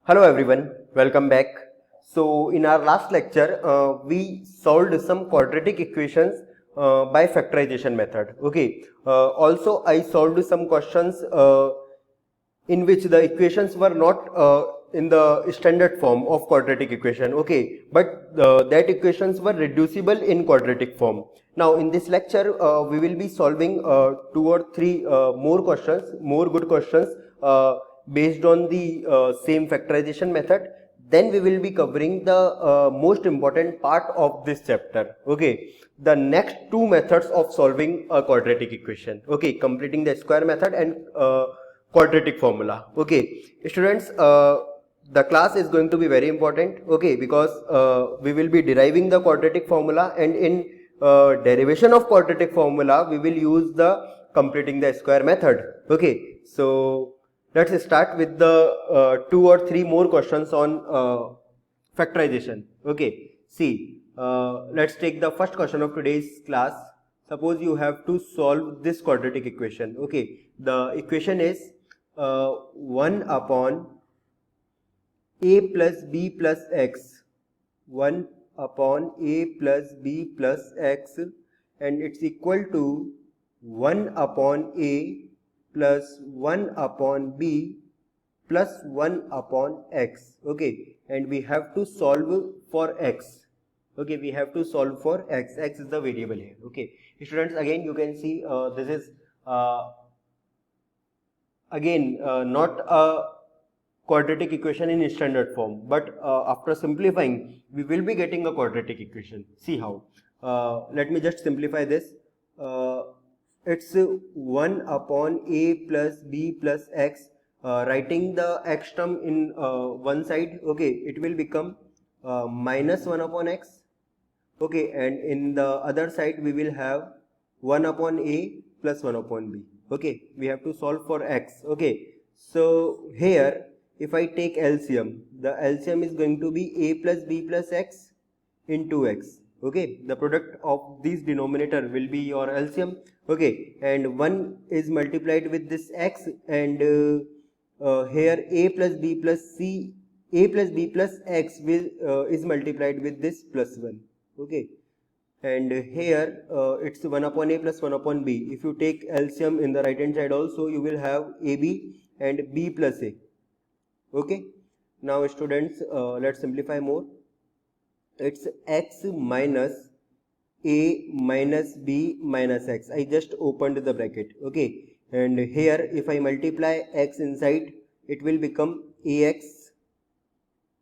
Hello everyone, welcome back. So in our last lecture, we solved some quadratic equations by factorization method. Okay. Also, I solved some questions in which the equations were not in the standard form of quadratic equation. Okay, but that equations were reducible in quadratic form. Now in this lecture, we will be solving 2 or 3 more questions, more good questions based on the same factorization method. Then we will be covering the most important part of this chapter. Okay, the next 2 methods of solving a quadratic equation. Okay, completing the square method and quadratic formula. Okay, students, the class is going to be very important. Okay, because we will be deriving the quadratic formula, and in derivation of quadratic formula we will use the completing the square method. Okay, so let's start with the 2 or 3 more questions on factorization. Okay, see, let's take the first question of today's class. Suppose you have to solve this quadratic equation. Okay, the equation is 1 upon a plus b plus x, 1 upon a plus b plus x, and it's equal to 1 upon a plus 1 upon b plus 1 upon x. Okay, and we have to solve for x. Okay, we have to solve for x. X is the variable here. Okay, students, again you can see this is again not a quadratic equation in standard form, but after simplifying we will be getting a quadratic equation. See how. Let me just simplify this. It's 1 upon a plus b plus x. Writing the x term in one side, okay, it will become minus 1 upon x. Okay, and in the other side we will have 1 upon a plus 1 upon b. Okay, we have to solve for x. Okay, so here if I take LCM, the LCM is going to be a plus b plus x into x. Okay, the product of these denominator will be your LCM. Okay, and 1 is multiplied with this x, and here a plus b plus c, a plus b plus x will is multiplied with this plus 1. Okay, and here it's 1 upon a plus 1 upon b. If you take LCM in the right hand side also, you will have ab and b plus a. Okay, now students, let's simplify more. It's x minus a minus b minus x. I just opened the bracket. Okay, and here if I multiply x inside, it will become ax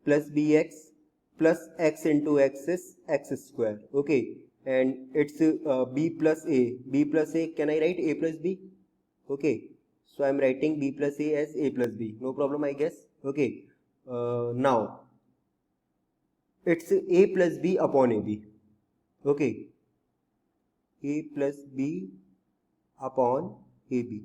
plus bx plus x into x is x square. Okay, and it's b plus a. B plus a, can I write a plus b? Okay, so I'm writing b plus a as a plus b. No problem, I guess. Okay, now it's a plus b upon ab. Okay, a plus b upon ab.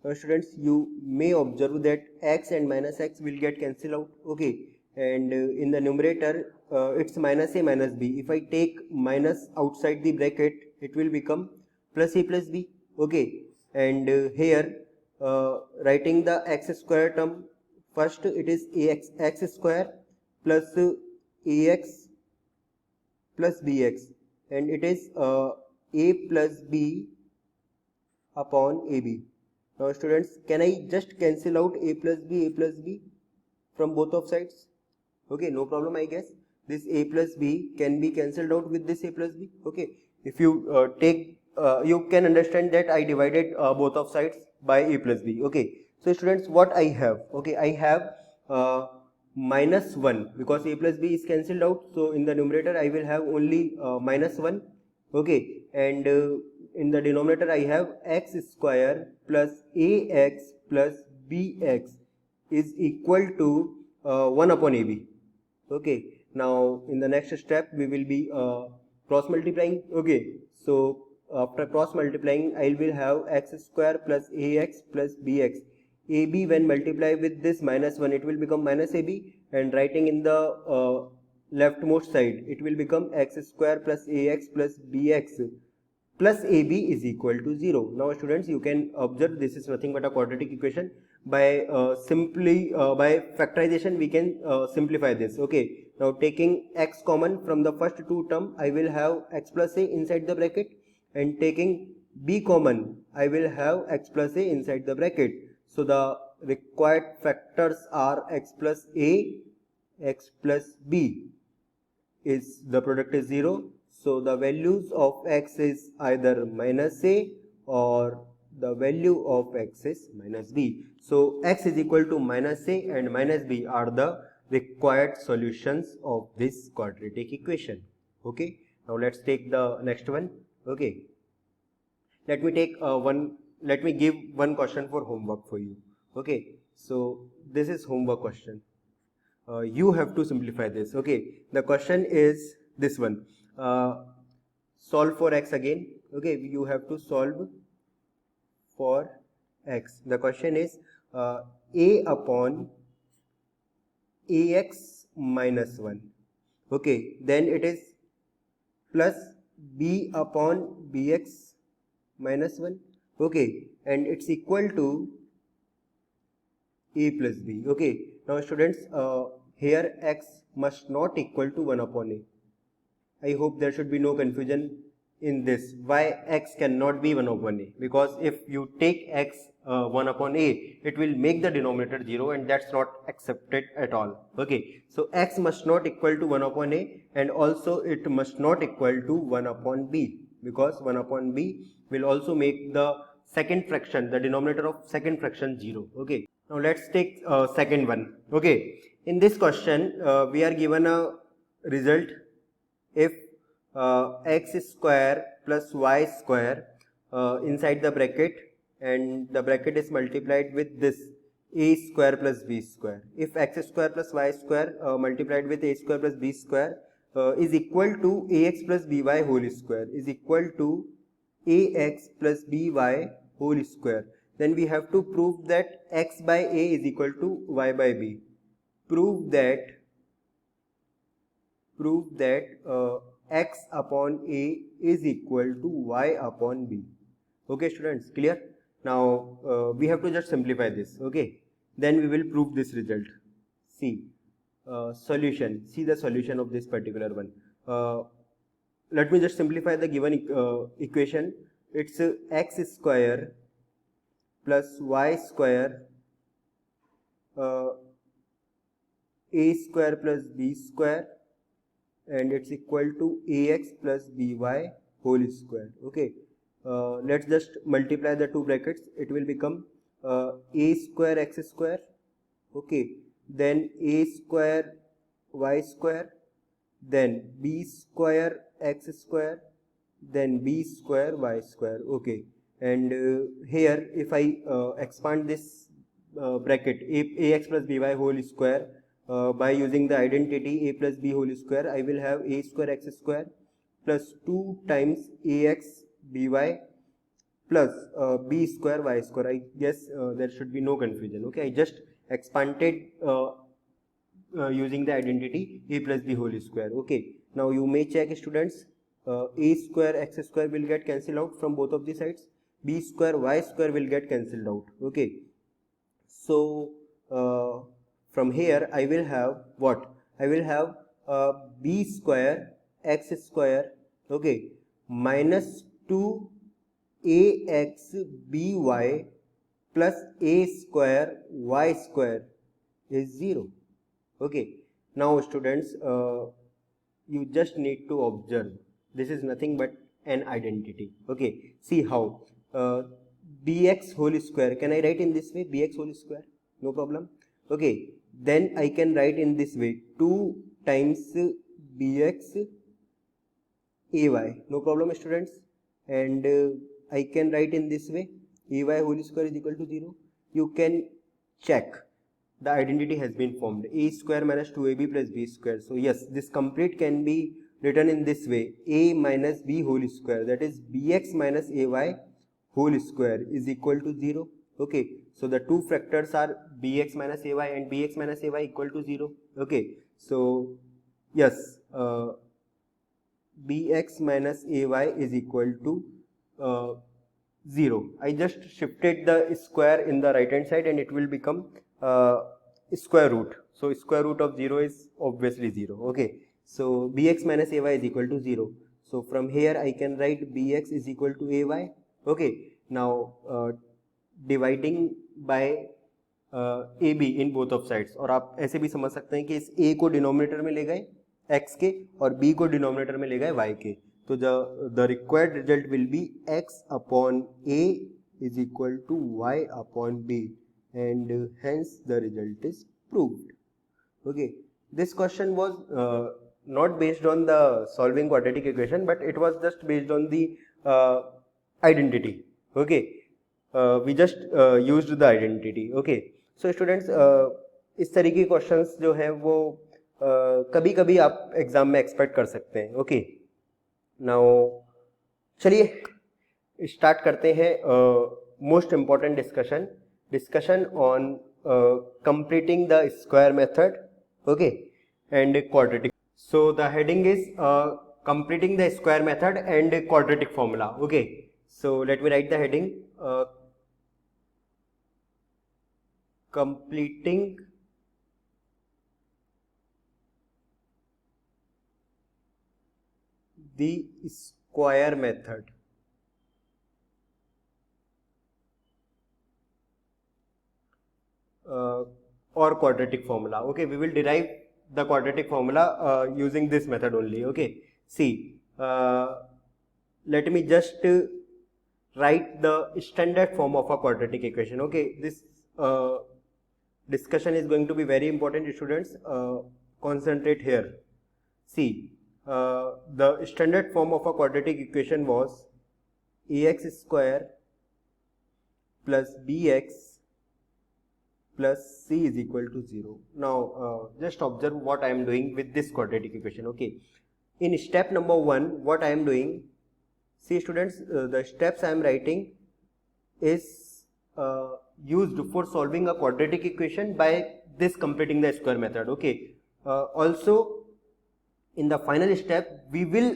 Now students, you may observe that x and minus x will get cancelled out. Okay, and in the numerator it's minus a minus b. If I take minus outside the bracket, it will become plus a plus b. Okay, and here writing the x square term, first it is x square plus ax plus bx, and it is a plus b upon ab. Now students, can I just cancel out a plus b from both of sides? Okay, no problem, I guess. This a plus b can be cancelled out with this a plus b. Okay, if you take you can understand that I divided both of sides by a plus b. Okay, so students, what I have? Okay, I have minus 1 because a plus b is cancelled out. So in the numerator I will have only minus 1. Okay, and in the denominator I have x square plus ax plus bx is equal to 1 upon ab. Okay, now in the next step we will be cross multiplying. Okay, so after cross multiplying I will have x square plus ax plus bx. ab when multiplied with this minus 1, it will become minus ab, and writing in the leftmost side it will become x square plus ax plus bx plus ab is equal to 0. Now students, you can observe this is nothing but a quadratic equation, by factorization we can simplify this. Okay, now taking x common from the first two term, I will have x plus a inside the bracket, and taking b common, I will have x plus a inside the bracket. So the required factors are x plus a, x plus b, is the product is 0. So the values of x is either minus a or the value of x is minus b. So x is equal to minus a and minus b are the required solutions of this quadratic equation. Okay, now let's take the next one. Okay, let me give one question for homework for you. Okay, so this is homework question. You have to simplify this. Okay, the question is this one. Solve for x again. Okay, you have to solve for x. The question is a upon ax minus 1. Okay, then it is plus b upon bx minus 1. Okay, and it's equal to a plus b. Okay, now students, here x must not equal to 1 upon a. I hope there should be no confusion in this. Why x cannot be 1 upon a? Because if you take x 1 upon a, it will make the denominator 0, and that's not accepted at all. Okay, so x must not equal to 1 upon a, and also it must not equal to 1 upon b, because 1 upon b will also make the second fraction, the denominator of second fraction 0. Okay, now let's take second one. Okay, in this question we are given a result if x square plus y square inside the bracket, and the bracket is multiplied with this a square plus b square. If x square plus y square multiplied with a square plus b square is equal to ax plus by whole square is equal to ax plus by whole square, then we have to prove that x by a is equal to y by b. Prove that x upon a is equal to y upon b. Okay students, clear? Now we have to just simplify this. Okay, then we will prove this result. See solution, see the solution of this particular one. Let me just simplify the given equation. It's x square plus y square a square plus b square, and it's equal to ax plus by whole square. Okay, let's just multiply the two brackets. It will become a square x square, okay, then a square y square, then b square x square, then b square y square. Okay, and here if I expand this bracket ax plus by whole square by using the identity a plus b whole square, I will have a square x square plus 2 times ax by plus b square y square. I guess there should be no confusion. Okay, I just expanded using the identity a plus b whole square. Okay, now you may check students, a square x square will get cancelled out from both of the sides, b square y square will get cancelled out. Okay, so from here I will have what? I will have b square x square, okay, minus 2 ax by plus a square y square is 0. Okay, now students, you just need to observe, this is nothing but an identity. Okay, see how bx whole square, can I write in this way, bx whole square? No problem. Okay, then I can write in this way, 2 times bx ay, no problem students, and I can write in this way, ay whole square is equal to 0. You can check, the identity has been formed, a square minus 2ab plus b square. So yes, this complete can be written in this way, a minus b whole square, that is bx minus ay whole square is equal to 0. Okay, so the two factors are bx minus ay and bx minus ay equal to 0. Okay, so yes, bx minus ay is equal to 0. I just shifted the square in the right hand side and it will become square root. So square root of 0 is obviously 0. Okay. So bx minus ay is equal to 0. So from here I can write bx is equal to ay. Okay. Now dividing by A be in both of sides, और आप ऐसे भी समझ सकते हैं कि इस ए को डिनोमिनेटर में ले गए एक्स के और बी को डिनोमिनेटर में ले गए वाई के, तो the required result will be X upon A is equal to Y upon B and hence the result is proved. Okay, this question was not based on the solving quadratic equation but it was just based on the identity. Okay, we just used the identity. Okay, so students इस तरह के questions जो है वो कभी कभी आप exam में एक्सपेक्ट कर सकते हैं. ओके, नाउ चलिए स्टार्ट करते हैं most important discussion on completing the square method. Okay, and quadratic. So the heading is completing the square method and quadratic formula. Okay, so let me write the heading, completing the square method or quadratic formula. Okay, we will derive the quadratic formula using this method only. Okay, see, let me just write the standard form of a quadratic equation. Okay, this discussion is going to be very important, students. Concentrate here. See, the standard form of a quadratic equation was ax square plus bx plus c is equal to 0. Now just observe what I am doing with this quadratic equation. Okay, in step number 1 what I am doing, see students, the steps I am writing is used for solving a quadratic equation by this completing the square method. Okay, also in the final step we will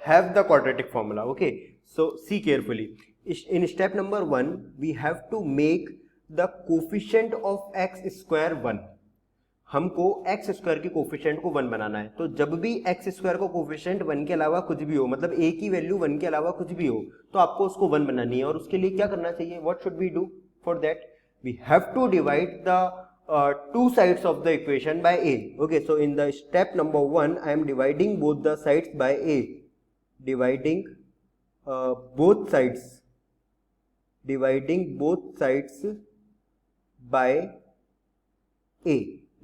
have the quadratic formula. Okay, so see carefully, in step number 1 we have to make the coefficient of x square 1. हमको x square के coefficient को 1 बनाना है. तो जब भी x square को coefficient 1 के अलावा कुछ भी हो, मतलब ए की वैल्यू 1 के अलावा कुछ भी हो, तो आपको उसको 1 बनानी है. और उसके लिए क्या करना चाहिए, what should we do for that, we have to divide the two sides of the equation by A. Okay, so in the step number 1 I am dividing both the sides by A, dividing both sides by a,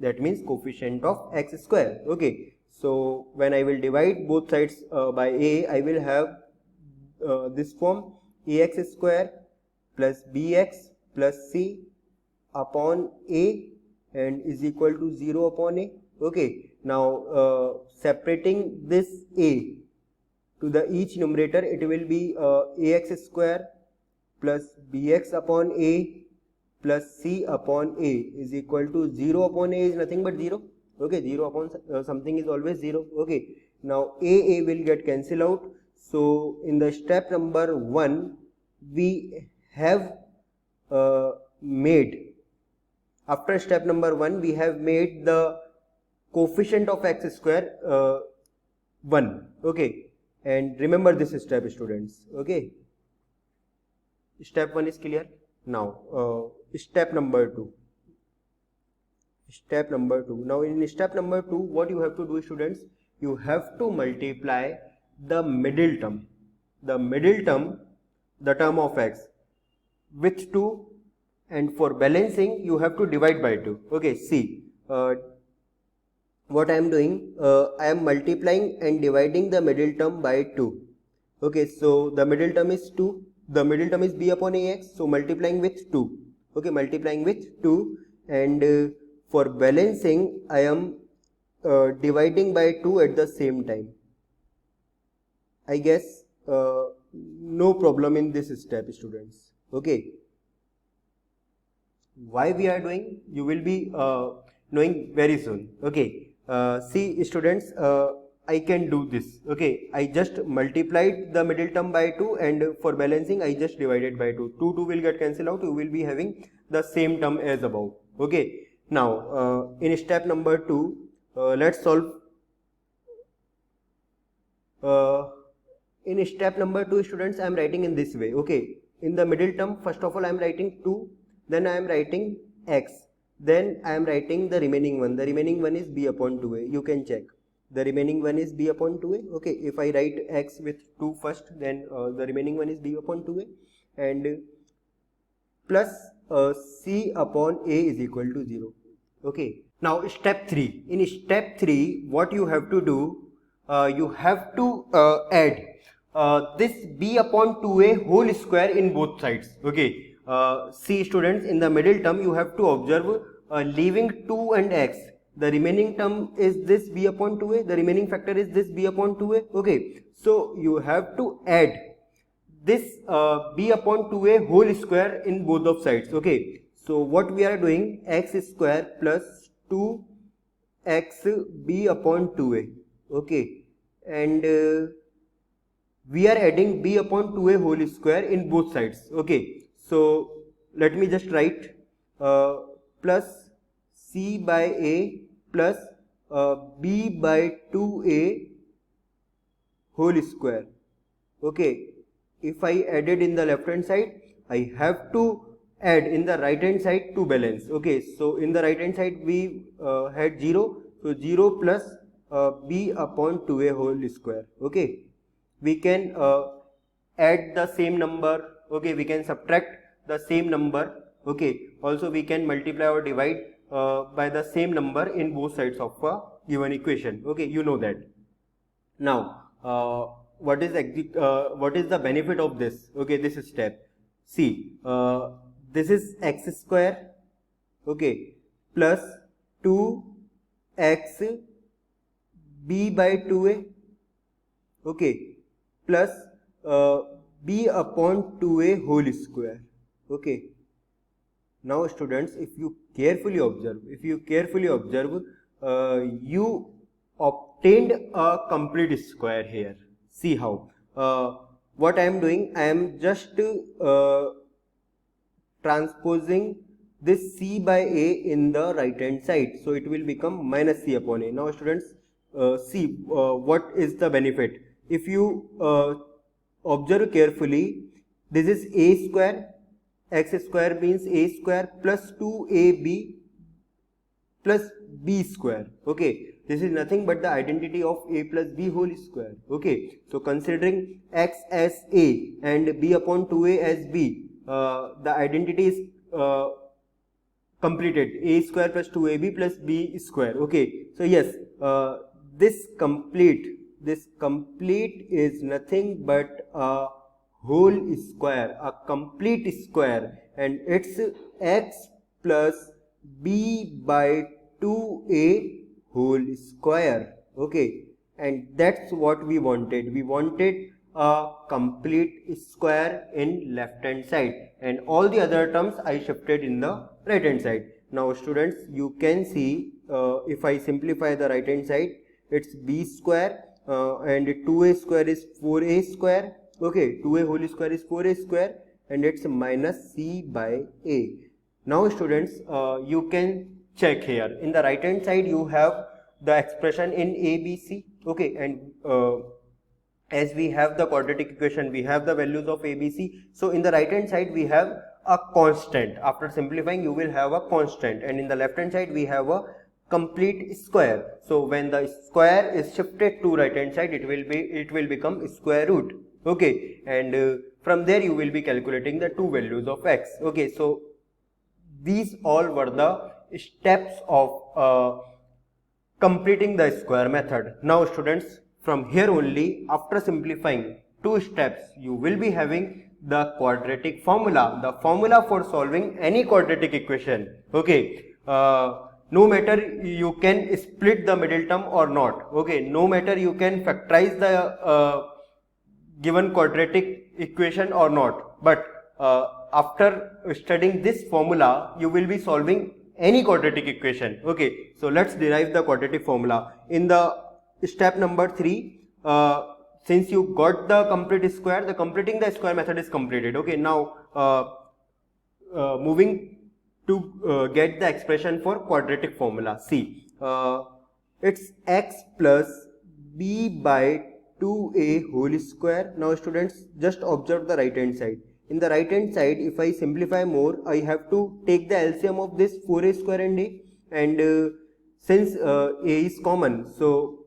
that means coefficient of x square. Okay, so when I will divide both sides by a, I will have this form, ax square plus bx plus c upon a and is equal to 0 upon a. Okay, now separating this a to the each numerator, it will be ax square plus bx upon a plus c upon a is equal to 0 upon a is nothing but 0. Okay, 0 upon something is always 0. Okay, now a will get cancelled out. So in the step number 1 we have made, after step number 1 we have made the coefficient of x square 1. Okay, and remember this step, students. Okay, step 1 is clear. Now step number 2. Now in step number 2 what you have to do, students, you have to multiply the middle term, the term of x with 2, and for balancing you have to divide by 2. Okay, see, what I am doing, I am multiplying and dividing the middle term by 2. Okay, so the middle term is 2, the middle term is b upon ax, so multiplying with 2. Okay, multiplying with 2, and for balancing I am dividing by 2 at the same time. I guess no problem in this step, students. Okay, why we are doing, you will be knowing very soon. Okay, see students, I can do this. Okay, I just multiplied the middle term by 2, and for balancing I just divided by 2. 2 will get cancelled out. You will be having the same term as above. Okay, now in step number 2, let's solve. In step number 2, students, I am writing in this way. Okay, in the middle term, first of all I am writing 2, then I am writing x, then I am writing the remaining one. The remaining one is b upon 2a. You can check. The remaining one is b upon 2a. Okay, if I write x with 2 first, then the remaining one is b upon 2a, and plus c upon a is equal to 0. Okay, now step 3. In step 3, what you have to do, you have to add this b upon 2a whole square in both sides. Okay, see students, in the middle term you have to observe leaving 2 and x. The remaining term is this b upon 2a, the remaining factor is this b upon 2a. Okay, so you have to add this b upon 2a whole square in both of sides. Okay, so what we are doing, x square plus 2x b upon 2a. Okay, and we are adding b upon 2a whole square in both sides. Okay, so let me just write plus c by a plus b by 2a whole square. Okay, if I added in the left hand side, I have to add in the right hand side to balance. Okay, so in the right hand side we had 0, so 0 plus b upon 2a whole square. Okay, we can add the same number. Okay, we can subtract the same number. Okay, also we can multiply or divide by the same number in both sides of a given equation. Okay, you know that. Now what is the benefit of this? Okay, this step. See, this is x square. Okay, plus 2x b by 2a. Okay, plus b upon 2a whole square. Okay, now students, if you carefully observe, you obtained a complete square here. See how. What I am doing, I am just transposing this c by a in the right hand side, so it will become minus c upon a. Now students, see what is the benefit. If you observe carefully, this is a square, x square means a square plus 2ab plus b square. Okay, this is nothing but the identity of a plus b whole square. Okay, so considering x as a and b upon 2a as b, the identity is completed, a square plus 2ab plus b square. Okay, so yes, this complete is nothing but a whole square, a complete square, and it's x plus b by 2a whole square. Okay, and that's what we wanted. We wanted a complete square in left hand side, and all the other terms I shifted in the right hand side. Now students, you can see if I simplify the right hand side, it's b square and 2a square is 4a square. Okay, 2a whole square is 4a square, and it's minus c by a. Now students, you can check here. In the right hand side you have the expression in ABC. Okay, and as we have the quadratic equation, we have the values of ABC. So in the right hand side we have a constant. After simplifying you will have a constant, and in the left hand side we have a complete square. So when the square is shifted to right hand side, it will become square root. Okay, and from there you will be calculating the two values of x. Okay, so these all were the steps of completing the square method. Now students, from here only, after simplifying 2 steps, you will be having the quadratic formula, the formula for solving any quadratic equation. Okay, no matter you can split the middle term or not. Okay, no matter you can factorize the given quadratic equation or not, but after studying this formula you will be solving any quadratic equation. Okay, so let's derive the quadratic formula. In the step number 3, since you got the complete square, the completing the square method is completed. Okay, now moving to get the expression for quadratic formula. See, it's x plus b by 2a whole square. Now students, just observe the right hand side. In the right hand side, if I simplify more, I have to take the LCM of this 4a square and a, and since a is common, so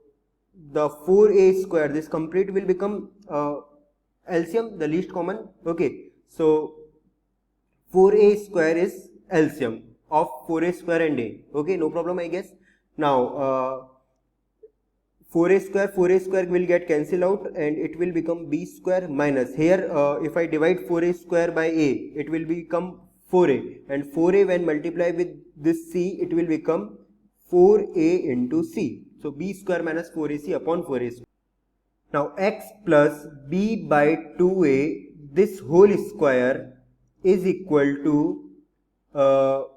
the 4a square, this complete will become LCM, the least common. Okay, so 4a square is LCM of 4a square and a. Okay, no problem, I guess. Now 4a square will get cancelled out and it will become b square minus, here if I divide 4a square by a, it will become 4a, and 4a when multiplied with this c, it will become 4a into c. So b square minus 4ac upon 4a square. Now x plus b by 2a, this whole square is equal to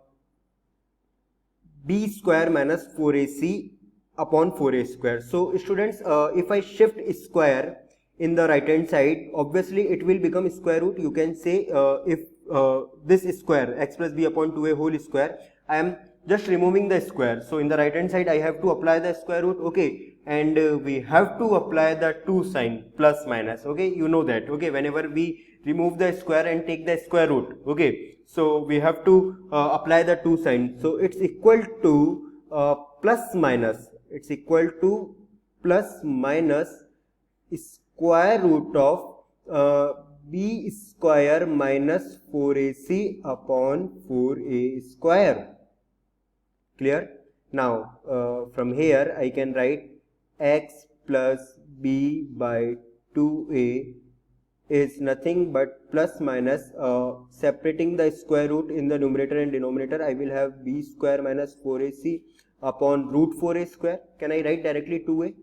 b square minus 4ac upon 4a square. So students, if I shift square in the right hand side, obviously it will become square root. You can say if this square x plus b upon 2a whole square, I am just removing the square. So in the right hand side I have to apply the square root. Okay, and we have to apply the 2 sign plus minus. Okay, you know that. Okay, whenever we remove the square and take the square root, okay, so we have to apply the 2 sign. So it's equal to plus minus, it's equal to plus minus square root of b square minus 4ac upon 4a square. Clear? Now from here I can write x plus b by 2a is nothing but plus minus, separating the square root in the numerator and denominator, I will have b square minus 4ac upon root 4a square. Can I write directly 2a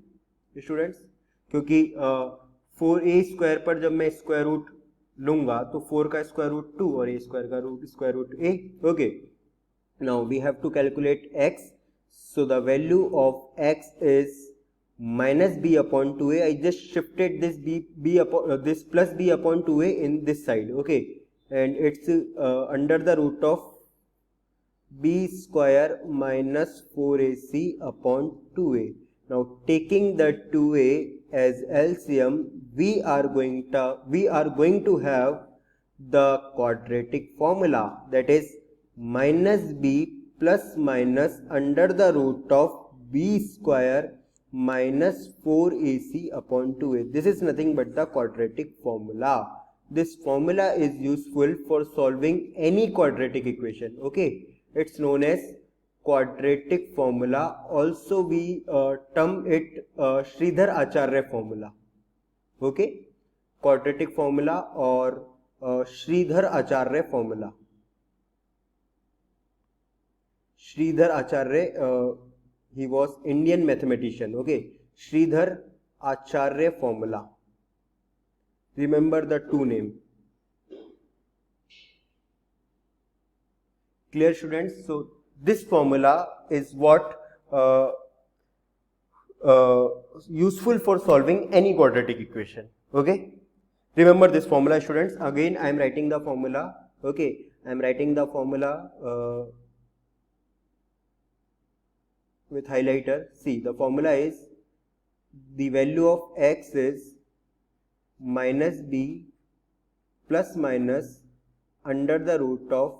students? क्योंकि 4a square पर जब मैं square root लूंगा तो 4 का square root 2 और a square का square root a. Okay, now we have to calculate x. So the value of x is minus b upon 2a. I just shifted this b upon this plus b upon 2a in this side. Okay, and it's under the root of b square minus 4ac upon 2a. Now taking the 2a as LCM, we are going to have the quadratic formula, that is minus b plus minus under the root of b square minus 4ac upon 2a. This is nothing but the quadratic formula. This formula is useful for solving any quadratic equation. Okay, it's known as quadratic formula. Also we term it Sridhar Acharya formula. Okay, quadratic formula or Sridhar Acharya formula. Sridhar Acharya, he was Indian mathematician. Okay, Sridhar Acharya formula. Remember the two names. Clear students? So this formula is what useful for solving any quadratic equation. Okay, remember this formula students. Again I am writing the formula. Okay, I am writing the formula with highlighter. See, the formula is the value of x is minus b plus minus under the root of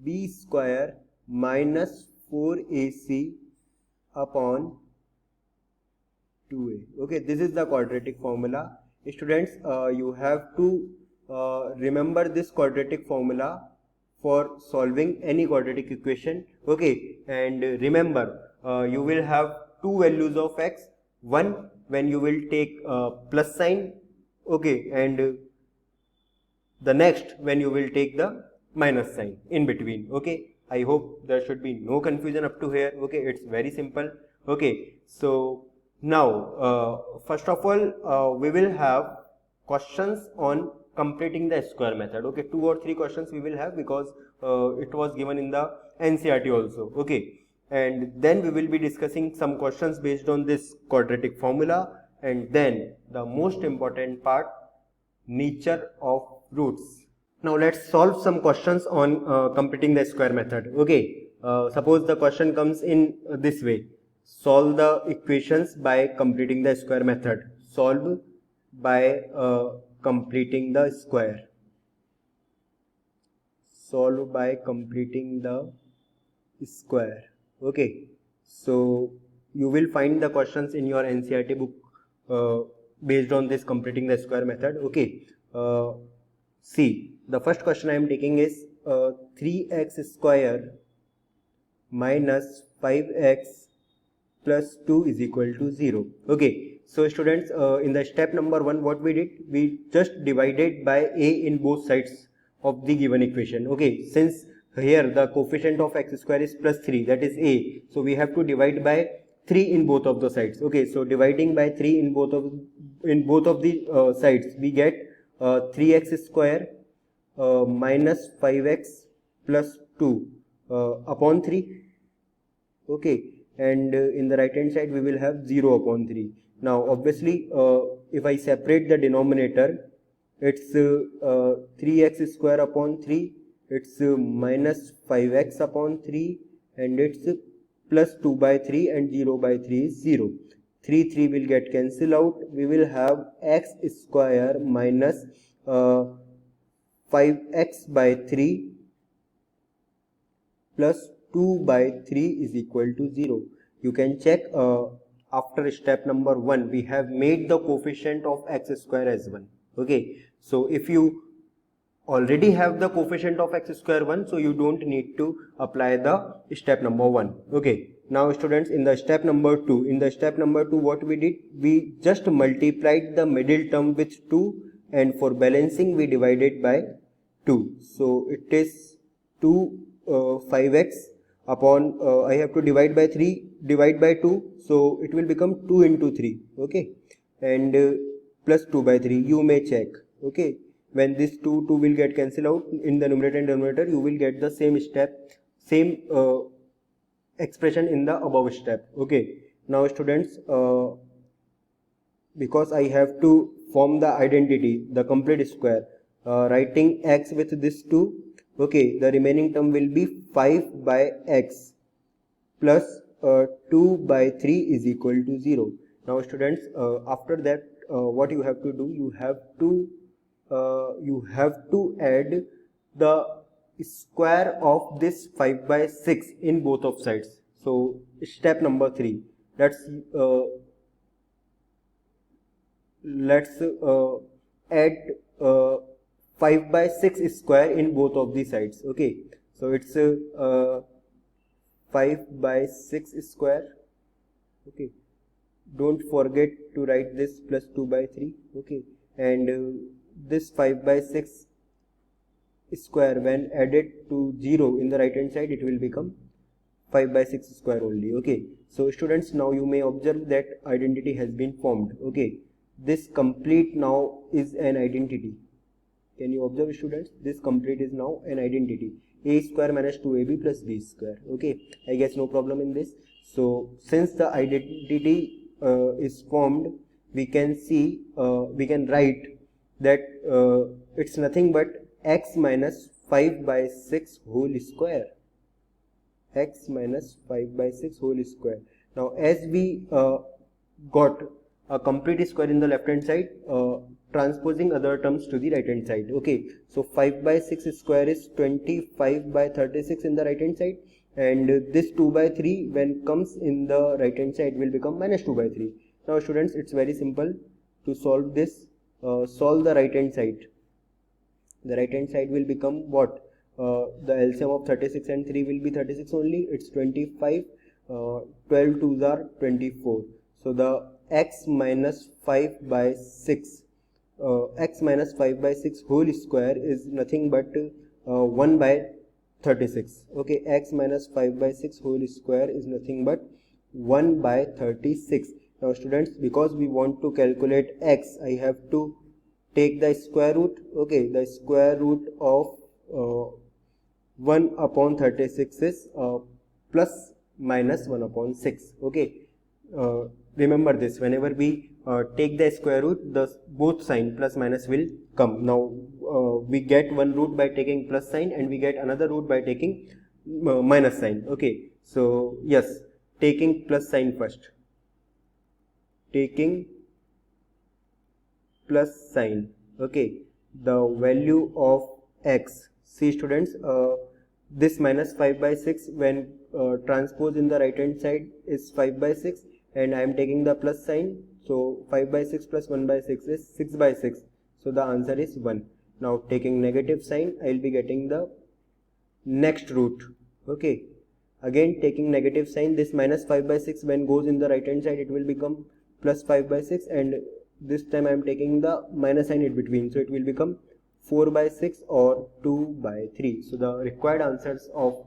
b square minus 4ac upon 2a. Okay, this is the quadratic formula. Students, you have to remember this quadratic formula for solving any quadratic equation. Okay, and remember you will have two values of x, one when you will take plus sign, okay, and the next when you will take the minus sign in between. Okay, I hope there should be no confusion up to here. Okay, it's very simple. Okay, so now first of all we will have questions on completing the square method. Okay, 2 or 3 questions we will have because it was given in the NCERT also. Okay, and then we will be discussing some questions based on this quadratic formula, and then the most important part, nature of roots. Now let's solve some questions on completing the square method. Okay, suppose the question comes in this way: solve the equations by completing the square method. Solve by completing the square. Solve by completing the square. Okay, so you will find the questions in your NCERT book based on this completing the square method. Okay, see, the first question I am taking is 3x square minus 5x plus 2 is equal to 0. Okay, so students, in the step number 1, what we did, we just divided by a in both sides of the given equation. Okay, since here the coefficient of x square is plus 3, that is a, so we have to divide by 3 in both of the sides. Okay, so dividing by 3 in both of the sides, we get 3x square minus 5x plus 2 upon 3. Okay, and in the right hand side we will have 0 upon 3. Now obviously if I separate the denominator, it's 3x square upon 3, it's minus 5x upon 3, and it's plus 2 by 3, and 0 by 3 is 0. 3 will get cancelled out. We will have x square minus 5x by 3 plus 2 by 3 is equal to 0. You can check after step number 1 we have made the coefficient of x square as 1. Okay, so if you already have the coefficient of x square 1, so you don't need to apply the step number 1. Okay, now students, in the step number 2, what we did, we just multiplied the middle term with 2, and for balancing we divided by 2. So it is 5x upon I have to divide by 3, divide by 2, so it will become 2 into 3. Okay, and plus 2 by 3, you may check. Okay, when this 2 will get cancelled out in the numerator and denominator, you will get the same expression in the above step. Okay, now students, because I have to form the identity, the complete square, writing x with this 2, okay, the remaining term will be 5 by x plus 2 by 3 is equal to 0. Now students, after that what you have to do, you have to add the square of this 5 by 6 in both of sides. So step number 3, let's add 5 by 6 square in both of the sides. Okay, so it's 5 by 6 square. Okay, don't forget to write this plus 2 by 3. Okay, and this 5 by 6 square, when added to 0 in the right hand side, it will become 5 by 6 square only. Okay, so students, now you may observe that identity has been formed. Okay, this complete now is an identity. Can you observe, students? This complete is now an identity. A square minus 2ab plus b square. Okay, I guess no problem in this. So since the identity is formed, we can see, we can write that it's nothing but x minus 5 by 6 whole square. X minus 5 by 6 whole square. Now as we got a complete square in the left hand side, transposing other terms to the right hand side. Okay, so 5 by 6 square is 25 by 36 in the right hand side, and this 2 by 3 when comes in the right hand side will become minus 2 by 3. Now students, it's very simple to solve this. Solve the right hand side. The right hand side will become what? The LCM of 36 and 3 will be 36 only. It's 25. 12 2s are 24. So the x minus 5 by 6 whole square is nothing but 1 by 36. Okay, x minus 5 by 6 whole square is nothing but 1 by 36. Now students, because we want to calculate x, I have to take the square root. Okay, the square root of 1 upon 36 is plus minus 1 upon 6. Okay, remember this, whenever we take the square root, the both sign plus minus will come. Now we get one root by taking plus sign and we get another root by taking minus sign. Okay, so yes, taking plus sign first, taking plus sign. Okay, the value of x, see students, this minus 5 by 6 when transpose in the right hand side is 5 by 6, and I am taking the plus sign, so 5 by 6 plus 1 by 6 is 6 by 6, so the answer is 1. Now taking negative sign, I will be getting the next root. Okay, again taking negative sign, this minus 5 by 6 when goes in the right hand side, it will become plus 5 by 6, and this time I am taking the minus sign in between, so it will become 4 by 6 or 2 by 3. So the required answers of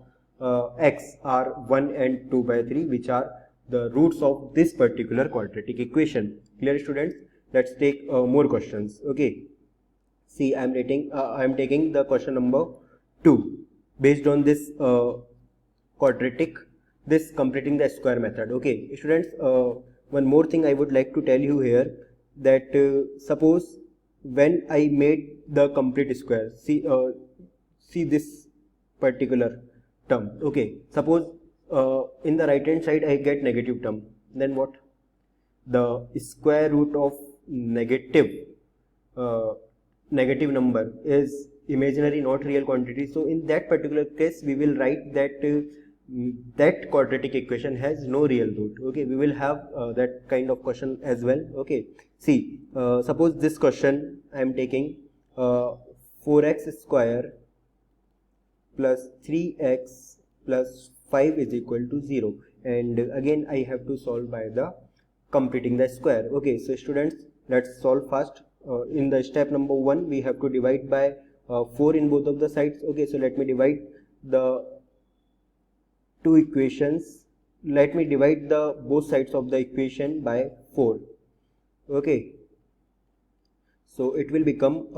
x are 1 and 2 by 3, which are the roots of this particular quadratic equation. Clear students? Let's take more questions. Okay, see, I am taking the question number 2 based on this quadratic, this completing the square method. Okay students, one more thing I would like to tell you here, that suppose when I made the complete square, see this particular term. Okay, suppose in the right hand side I get negative term, then what? The square root of negative number is imaginary, not real quantity. So in that particular case we will write that that quadratic equation has no real root. Okay, we will have that kind of question as well. Okay, see, suppose this question I am taking 4x square plus 3x plus 5 is equal to 0, and again I have to solve by the completing the square. Okay, so students, let's solve fast. In the step number 1 we have to divide by 4 in both of the sides. Okay, so let me divide the two equations, let me divide the both sides of the equation by 4. Okay, so it will become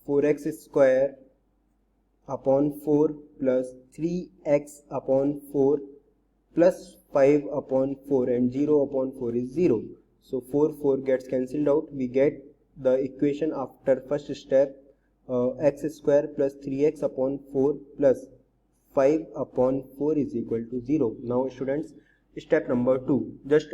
4x square upon 4 plus 3x upon 4 plus 5 upon 4, and 0 upon 4 is 0. So 4 gets cancelled out. We get the equation after first step, x square plus 3x upon 4 plus 5 upon 4 is equal to 0. Now students, step number 2, just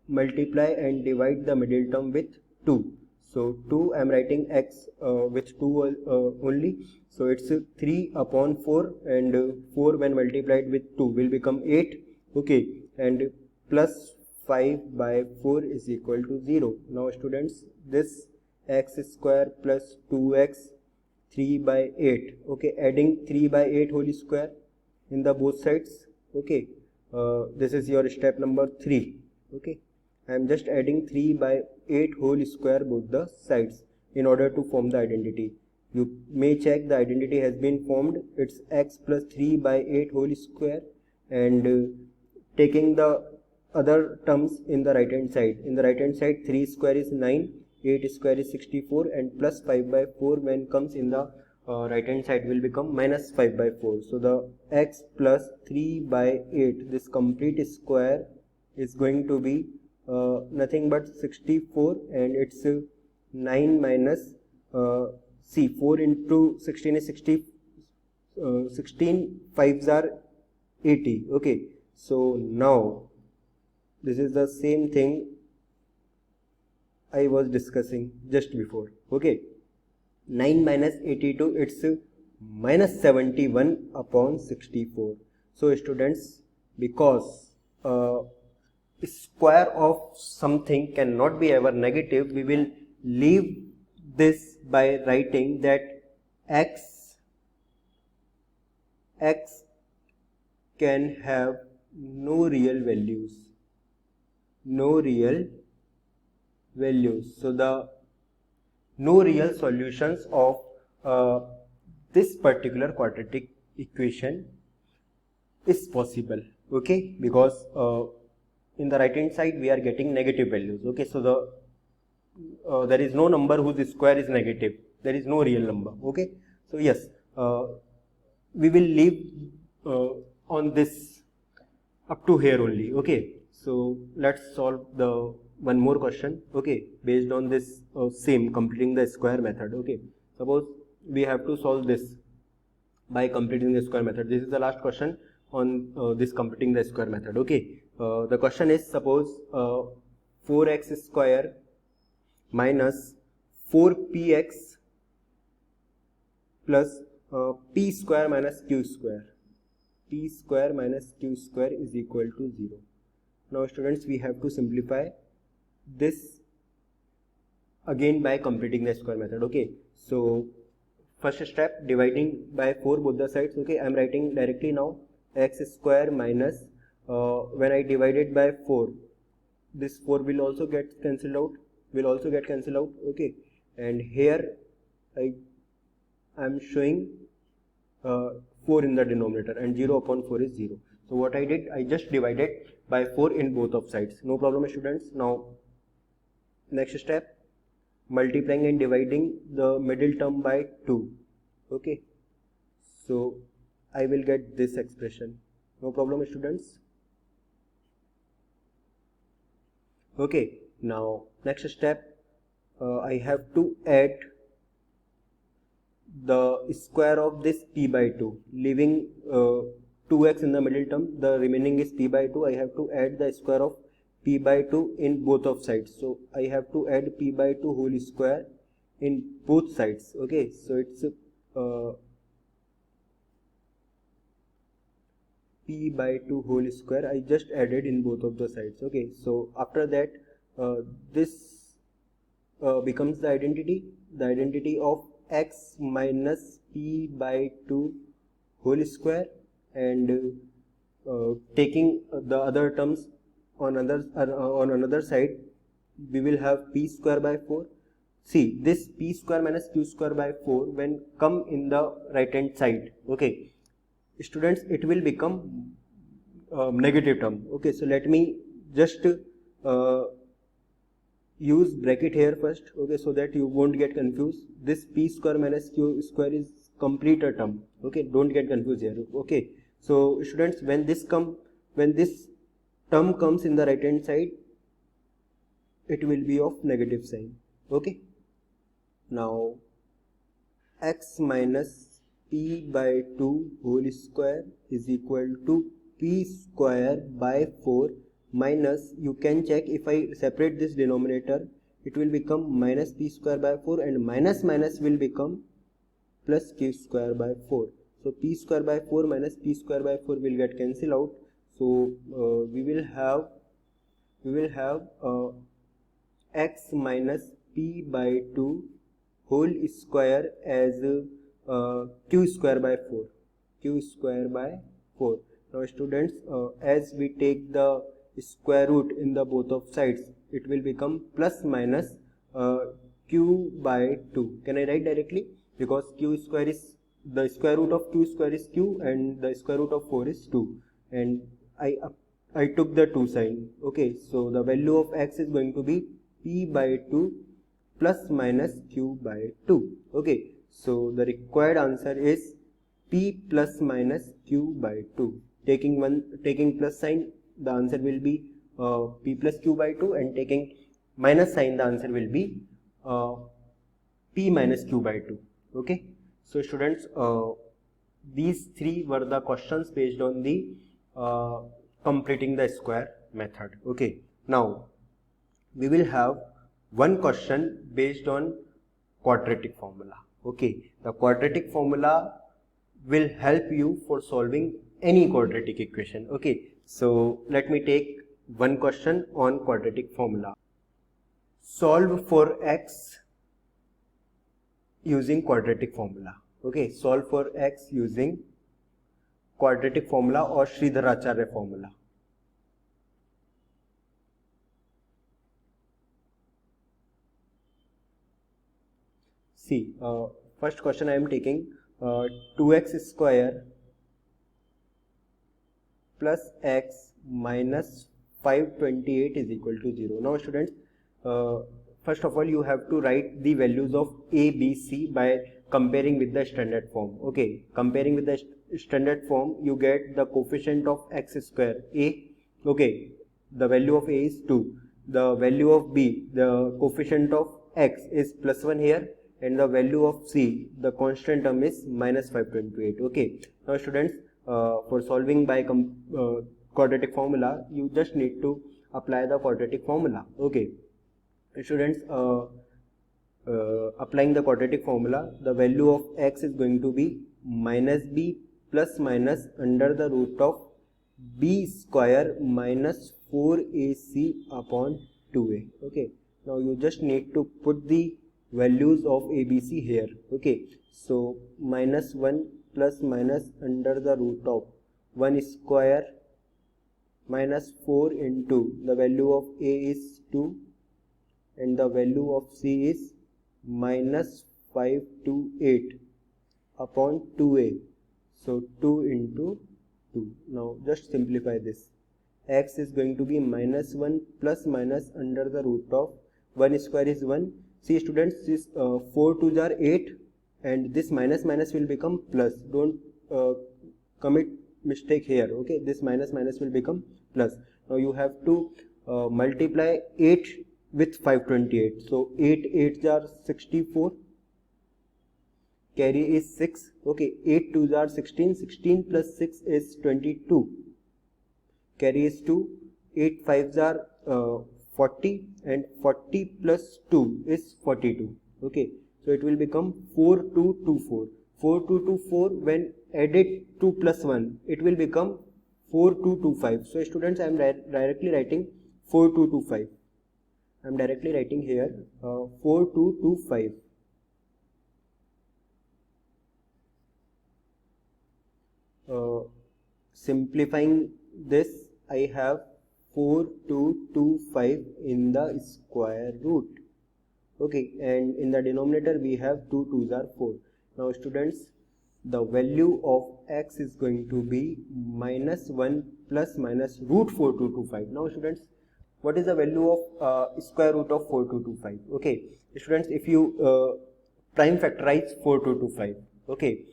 multiply and divide the middle term with 2. So 2, I am writing x with 2 only, so it's 3 upon 4, and 4 when multiplied with 2 will become 8. Okay, and plus 5 by 4 is equal to 0. Now students, this x square plus 2x 3 by 8. Okay, adding 3 by 8 whole square in the both sides. Okay, this is your step number 3. Okay, I am just adding 3 by 8 whole square both the sides in order to form the identity. You may check the identity has been formed. It's x plus 3 by 8 whole square, and taking the other terms in the right hand side. In the right hand side, 3 square is 9, 8 square is 64, and plus 5 by 4 when comes in the right hand side will become minus 5 by 4. So the x plus 3 by 8, this complete square is going to be nothing but 64, and it's 9 minus 4 into 16 is 60, 16 5s are 80. Okay, so now this is the same thing I was discussing just before. Okay, 9 minus 82, it's minus 71 upon 64. So students, because square of something cannot be ever negative, we will leave this by writing that x can have no real values. So the no real solutions of this particular quadratic equation is possible. Okay, because in the right hand side we are getting negative values. Okay, so the there is no number whose square is negative. There is no real number. Okay, so yes, we will leave on this up to here only. Okay, so let's solve the one more question. Okay, based on this same completing the square method. Okay, suppose we have to solve this by completing the square method. This is the last question on this completing the square method. Okay, the question is, suppose 4x square minus 4px plus p square minus q square. P square minus q square is equal to 0. Now students, we have to simplify this again by completing the square method. Okay, so first step, dividing by 4 both the sides. Okay, I am writing directly now x square minus when I divide it by 4, this 4 will also get cancelled out, okay, and here I am showing 4 in the denominator, and 0 upon 4 is 0. So what I did, I just divided by 4 in both of sides. No problem students. Now next step, multiplying and dividing the middle term by 2. Okay, so I will get this expression. No problem students. Okay, now next step, I have to add the square of this p by 2, leaving 2x in the middle term, the remaining is p by 2. I have to add the square of p by 2 in both of sides. So I have to add p by 2 whole square in both sides. Okay, so it's p by 2 whole square I just added in both of the sides. Okay, so after that this becomes the identity of x minus p by 2 whole square, and taking the other terms on another side, we will have p square by 4. See, this p square minus q square by 4 when come in the right hand side, okay, students, it will become negative term. Okay, so let me just use bracket here first, okay, so that you won't get confused. This p square minus q square is complete a term. Okay, don't get confused here. Okay, so students, when this term comes in the right hand side, it will be of negative sign. Okay, now x minus p by 2 whole square is equal to p square by 4 minus, you can check, if I separate this denominator, it will become minus p square by 4, and minus minus will become plus q square by 4. So p square by 4 minus p square by 4 will get cancelled out. So we will have x minus p by 2 whole square as q square by 4. Now students, as we take the square root in the both of sides, it will become plus minus q by 2. Can I write directly? Because q square is, the square root of q square is q, and the square root of 4 is 2, and I took the 2 sign. Okay, so the value of x is going to be p by 2 plus minus q by 2. Okay, so the required answer is p plus minus q by 2. Taking plus sign, the answer will be p plus q by 2, and taking minus sign, the answer will be p minus q by 2. Okay, so students, these three were the questions based on the completing the square method. Okay, now we will have one question based on quadratic formula. Okay, the quadratic formula will help you for solving any quadratic equation. Okay, so let me take one question on quadratic formula. Solve for x using quadratic formula. Okay, solve for x using quadratic formula or Sridharacharya formula. See, first question I am taking 2x square plus x minus 528 is equal to 0. Now students, first of all, you have to write the values of a, b, c by comparing with the standard form. Okay, comparing with the standard form, you get the coefficient of x square a. Okay, the value of a is 2. The value of b, the coefficient of x is +1 here, and the value of c, the constant term, is -528. Okay, now students, for solving by quadratic formula, you just need to apply the quadratic formula. Okay, students, applying the quadratic formula, the value of x is going to be -b plus minus under the root of b square minus 4ac upon 2a. Okay, now you just need to put the values of ABC here. Okay, so -1 plus minus under the root of 1 square minus 4 into the value of a is 2 and the value of c is -528 upon 2a. So 2 into 2. Now just simplify this. X is going to be -1 plus minus under the root of 1 square is 1. See students, this 4 2s are 8 and this minus will become plus. Don't commit mistake here. Okay, this minus will become plus. Now you have to multiply 8 with 528. So 8 8s are 64. Carry is 6. Okay, 8 2s are 16. 16 plus 6 is 22. Carry is 2. 8 5s are 40 and 40 plus 2 is 42. Okay, so it will become 4224. 4224 when added 2 plus 1, it will become 4225. So students, I am directly writing 4225. I am directly writing here 4225. Simplifying this, I have 4225 in the square root. Okay, and in the denominator we have 2 2s are 4. Now students, the value of x is going to be -1 plus minus root 4225. Now students, what is the value of square root of 4225? Okay, students, if you prime factorize 4225, okay,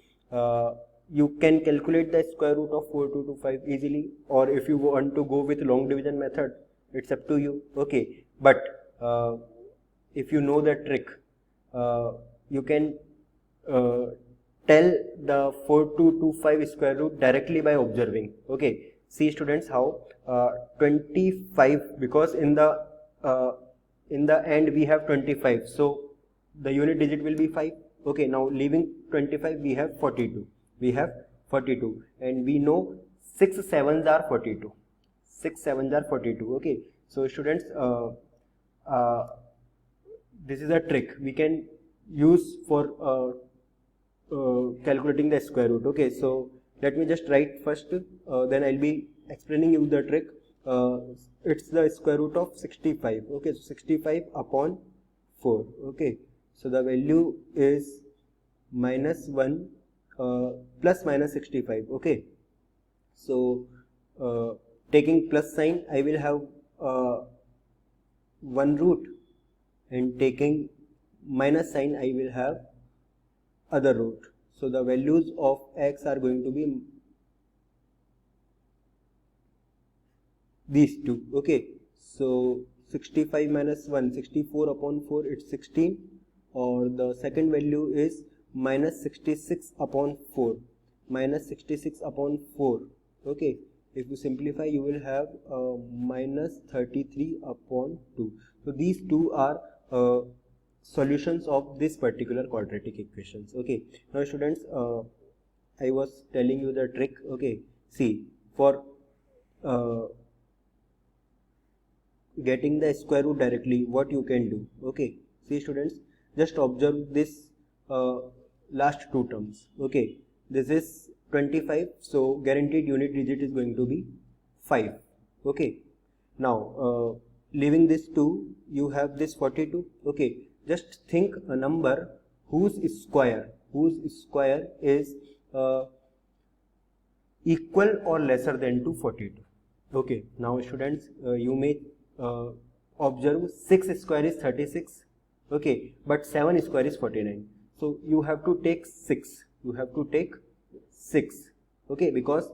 you can calculate the square root of 4225 easily, or if you want to go with long division method, it's up to you. Okay, but if you know the trick, you can tell the 4225 square root directly by observing. Okay, see students how 25, because in the end we have 25, so the unit digit will be 5. Okay, now leaving 25 we have 42. We have 42 and we know 6 7s are 42. 6 7s are 42. Okay, so students, this is a trick we can use for calculating the square root. Okay, so let me just write first, then I'll be explaining you the trick. It's the square root of 65. Okay, so 65 upon 4. Okay, so the value is -1 plus minus 65. Okay, so taking plus sign, I will have one root, and taking minus sign, I will have other root. So the values of x are going to be these two. Okay, so 65 minus 1, 64 upon 4, it's 16, or the second value is -66 upon 4. -66 upon 4. Okay, if you simplify, you will have -33 upon 2. So these two are solutions of this particular quadratic equations. Okay, now students, I was telling you the trick. Okay, see, for getting the square root directly, what you can do. Okay, see students, just observe this last two terms. Okay, this is 25, so guaranteed unit digit is going to be 5. Okay, now leaving this 2, you have this 42. Okay, just think a number whose square is equal or lesser than to 42. Okay, now students, you may observe 6 square is 36. Okay, but 7 square is 49. So you have to take 6. You have to take 6. okay, because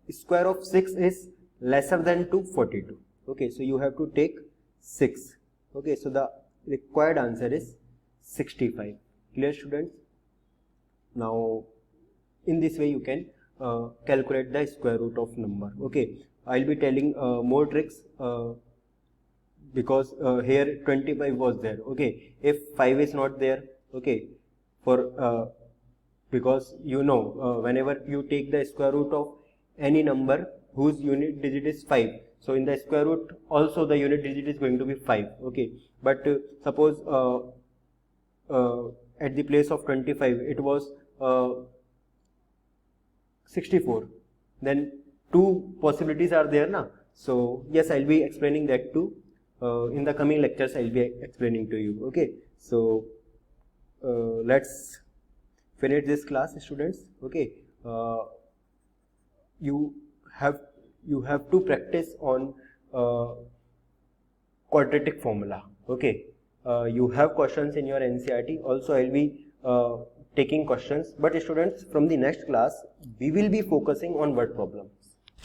square of 6 is lesser than 242. Okay, so you have to take 6. Okay, so the required answer is 65. Clear, students? Now in this way you can calculate the square root of number. Okay, I'll be telling more tricks because here 25 was there. Okay, if 5 is not there, okay, for because you know whenever you take the square root of any number whose unit digit is 5, so in the square root also the unit digit is going to be 5. Okay, but suppose at the place of 25 it was 64, then two possibilities are there na. So yes, I'll be explaining that too in the coming lectures. I'll be explaining to you. Okay, so let's finish this class, students. Okay, you have to practice on quadratic formula. Okay, you have questions in your NCERT. Also I'll be taking questions, but students, from the next class we will be focusing on word problems.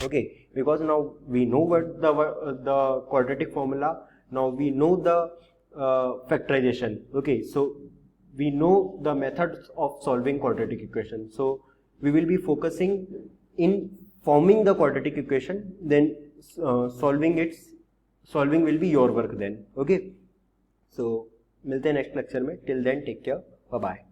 Okay, because now we know what the quadratic formula, now we know the factorization. Okay, so we know the methods of solving quadratic equation, so we will be focusing in forming the quadratic equation, then solving will be your work then. Okay, so मिलते हैं next lecture में. Till then take care, bye bye.